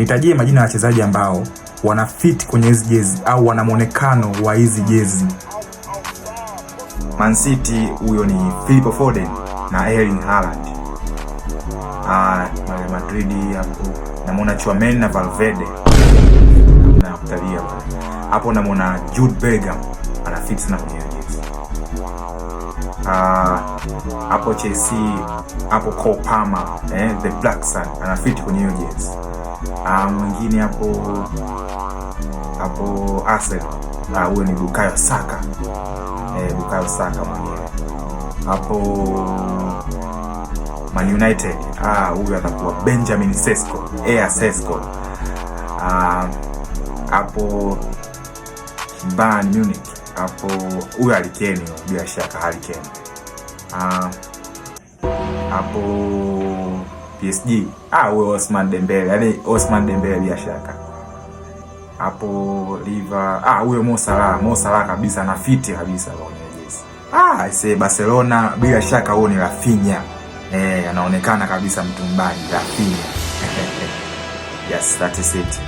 Nitajie majina ya wachezaji ambao wana fit kwenye hizi jezi au wana muonekano wa hizi jezi. Man City huyo ni Phil Foden na Erling Haaland. Real Madrid hapo namuona Tchouameni na Valverde. Na kutalia hapo namuona Jude Bellingham ana fit sana kwenye jezi. Hapo Chelsea hapo Cole Palmer, the Black Sun ana fit kwenye hiyo jezi. Mwingine hapo Arsenal huyo ni Bukayo Saka. Bukayo Saka mwenyewe. Hapo Man United huyo atakuwa Benjamin Sesko, Sesko. Hapo Bayern Munich hapo huyo Harry Kane, bila shaka Harry Kane. Hapo PSG huyo Ousmane Dembele, yani Ousmane Dembele bila shaka. Hapo Liverpool huyo Mo Salah kabisa na fit kabisa kwa jezi. Barcelona bila shaka huyo ni Rafinha. Anaonekana kabisa mtumbani Rafinha. Yes, that is it.